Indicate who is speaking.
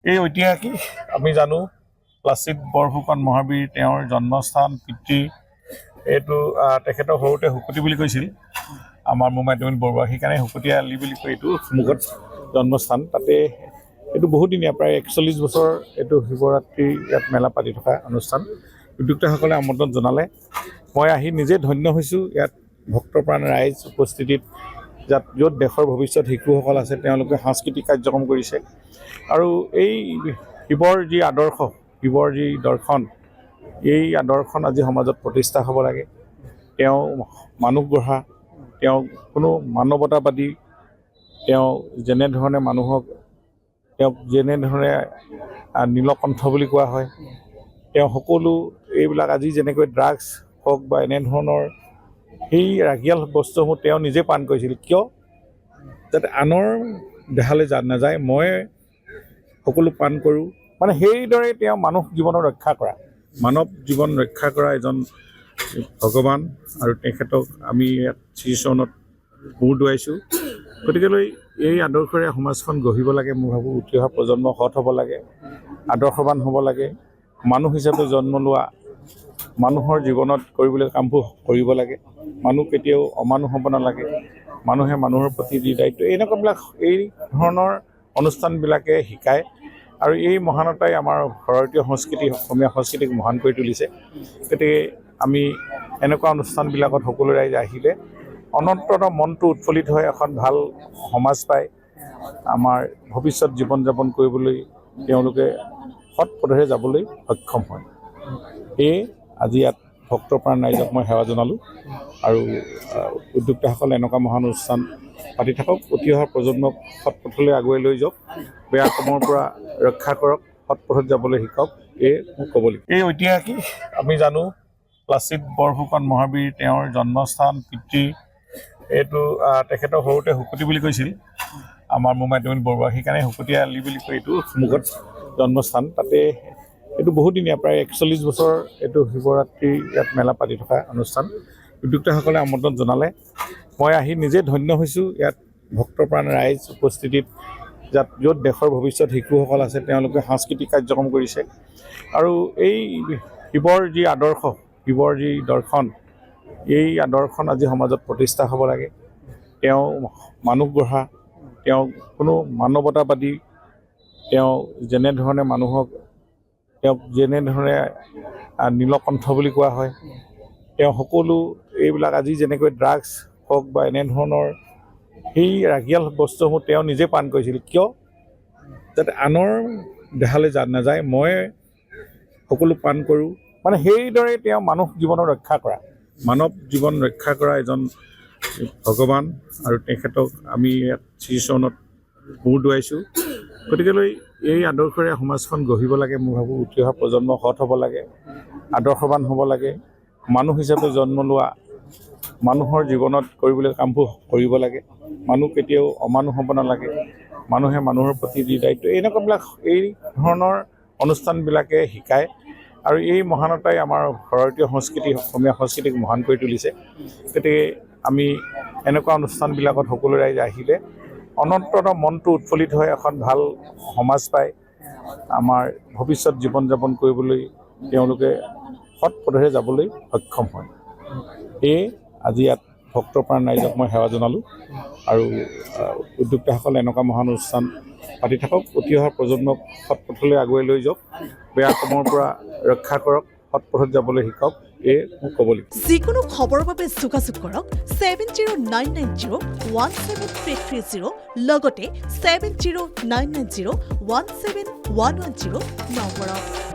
Speaker 1: এই ঐতিহাসিক আমি জানো লাচিত বৰফুকন মহাবীৰ তেওঁৰ জন্মস্থান পিতৃ এইটো তেখেতৰ সৰুতে শুকুতি বুলি কৈছিল আমাৰ মোমাইতুমিন বৰুৱা সেইকাৰণে শুকুতীয়া আলি বুলি কয় এইটো মুখত জন্মস্থান তাতে এইটো বহুদিনীয়া প্ৰায় 41 বছৰ এইটো শিৱৰাত্ৰি ইয়াত মেলা পাতি থকা অনুষ্ঠান উদ্যোক্তাসকলে আমন্ত্ৰণ জনালে মই আহি নিজে ধন্য হৈছোঁ ইয়াত ভক্তপ্ৰাণ ৰাইজ উপস্থিতিত য'ত দেশৰ ভৱিষ্যত শিশুসকল আছে তেওঁলোকে সাংস্কৃতিক কাৰ্যক্ৰম কৰিছে আৰু এই শিৱৰ যি আদৰ্শ শিৱৰ যি দৰ্শন এই আদৰ্শন আজি সমাজত প্ৰতিষ্ঠা হ'ব লাগে তেওঁ মানুহ গঢ়া তেওঁ কোনো মানৱতাবাদী তেওঁ যেনেধৰণে মানুহক তেওঁ যেনেধৰণে নীলকণ্ঠ বুলি কোৱা হয় তেওঁ সকলো এইবিলাক আজি যেনেকৈ ড্ৰাগছ হওক বা এনেধৰণৰ সেই ৰাগিয়াল বস্তুসমূহ তেওঁ নিজে পান কৰিছিল কিয় যাতে আনৰ দেহালৈ নাযায় মই সকলো পান কৰোঁ মানে সেইদৰে তেওঁ মানুহ জীৱনৰ ৰক্ষা কৰা মানৱ জীৱন ৰক্ষা কৰা এজন ভগৱান আৰু তেখেতক আমি ইয়াত শ্ৰীচৰণত মূৰ দুৱাইছোঁ গতিকেলৈ এই আদৰ্শৰে সমাজখন গঢ়িব লাগে মই ভাবোঁ উঠি অহা প্ৰজন্ম সৎ হ'ব লাগে আদৰ্শৱান হ'ব লাগে মানুহ হিচাপে জন্ম লোৱা মানুহৰ জীৱনত কৰিবলৈ কামবোৰ কৰিব লাগে মানুহ কেতিয়াও অমানুহ হ'ব নালাগে মানুহে মানুহৰ প্ৰতি যি দায়িত্ব এনেকুৱাবিলাক এই ধৰণৰ অনুষ্ঠানবিলাকে শিকায় আৰু এই মহানতাই আমাৰ ভাৰতীয় সংস্কৃতি অসমীয়া সংস্কৃতিক মহান কৰি তুলিছে গতিকে আমি এনেকুৱা অনুষ্ঠানবিলাকত সকলো ৰাইজ আহিলে অনন্তত মনটো উৎফুল্লিত হৈ এখন ভাল সমাজ পায় আমাৰ ভৱিষ্যত জীৱন যাপন কৰিবলৈ তেওঁলোকে সৎ পথেৰে যাবলৈ সক্ষম হয় সেয়ে আজি ইয়াত ভক্তপ্ৰাণ ৰাইজক মই সেৱা জনালোঁ আৰু উদ্যোক্তাসকলে এনেকুৱা মহান অনুষ্ঠান পাতি থাকক উঠি অহা প্ৰজন্মক সৎ পথলৈ আগুৱাই লৈ যাওক বেয়া কামৰ পৰা ৰক্ষা কৰক সৎ পথত যাবলৈ শিকক এয়ে মোক ক'ব লাগিব এই ঐতিহাসিক আমি জানো লাচিত বৰফুকন মহাবীৰ তেওঁৰ জন্মস্থান পিতৃ এইটো তেখেতৰ সৰুতে শুকুতি বুলি কৈছিল আমাৰ মোমাইতুমিন বৰুৱা সেইকাৰণে শুকুতীয়া আলি বুলি কয় এইটো মুখত জন্মস্থান তাতে এইটো বহুদিনীয়া প্ৰায় 41 বছৰ এইটো শিৱৰাত্ৰি ইয়াত মেলা পাতি থকা অনুষ্ঠান উদ্যোক্তাসকলে আমন্ত্ৰণ জনালে মই আহি নিজে ধন্য হৈছোঁ ইয়াত ভক্তপ্ৰাণ ৰাইজ উপস্থিতিত য'ত দেশৰ ভৱিষ্যত শিশুসকল আছে তেওঁলোকে সাংস্কৃতিক কাৰ্যক্ৰম কৰিছে আৰু এই শিৱৰ যি আদৰ্শ শিৱৰ যি দৰ্শন এই আদৰ্শন আজি সমাজত প্ৰতিষ্ঠা হ'ব লাগে তেওঁ মানুহ গঢ়া তেওঁ কোনো মানৱতাবাদী তেওঁ যেনেধৰণে মানুহক তেওঁ যেনেধৰণে নীলকণ্ঠ বুলি কোৱা হয় তেওঁ সকলো এইবিলাক আজি যেনেকৈ ড্ৰাগছ হওক বা এনেধৰণৰ সেই ৰাগিয়াল বস্তুসমূহ তেওঁ নিজে পান কৰিছিল কিয় যাতে আনৰ দেহালৈ নাযায় মই সকলো পান কৰোঁ মানে সেইদৰে তেওঁ মানুহ জীৱনৰ ৰক্ষা কৰা মানৱ জীৱন ৰক্ষা কৰা এজন ভগৱান আৰু তেখেতক আমি ইয়াত শ্ৰীচৰণত মূৰ দুৱাইছোঁ গতিকেলৈ এই আদৰ্শৰে সমাজখন গঢ়িব লাগে মই ভাবোঁ উঠি অহা প্ৰজন্ম সৎ হ'ব লাগে আদৰ্শৱান হ'ব লাগে মানুহ হিচাপে জন্ম লোৱা মানুহৰ জীৱনত কৰিবলৈ কামবোৰ কৰিব লাগে মানুহ কেতিয়াও অমানুহ হ'ব নালাগে মানুহে মানুহৰ প্ৰতি যি দায়িত্ব এনেকুৱাবিলাক এই ধৰণৰ অনুষ্ঠানবিলাকে শিকায় আৰু এই মহানতাই আমাৰ ভাৰতীয় সংস্কৃতি অসমীয়া সংস্কৃতিক মহান কৰি তুলিছে গতিকে আমি এনেকুৱা অনুষ্ঠানবিলাকত সকলো ৰাইজ আহিলে অনন্তত মনটো উৎফুল্লিত হৈ এখন ভাল সমাজ পায় আমাৰ ভৱিষ্যত জীৱন যাপন কৰিবলৈ তেওঁলোকে সৎ পথেৰে যাবলৈ সক্ষম হয় সেয়ে আজি ইয়াত ভক্তপ্ৰাণ ৰাইজক মই সেৱা জনালোঁ আৰু উদ্যোক্তাসকলে এনেকুৱা মহান অনুষ্ঠান পাতি থাকক উঠি অহা প্ৰজন্মক সৎ পথলৈ আগুৱাই লৈ যাওক বেয়া কামৰ পৰা ৰক্ষা কৰক সৎ পথত যাবলৈ শিকক এয়ে মোক ক'ব লাগিব
Speaker 2: যিকোনো খবৰৰ বাবে যোগাযোগ কৰক 7099017330 লগতে 7099017110 নম্বৰত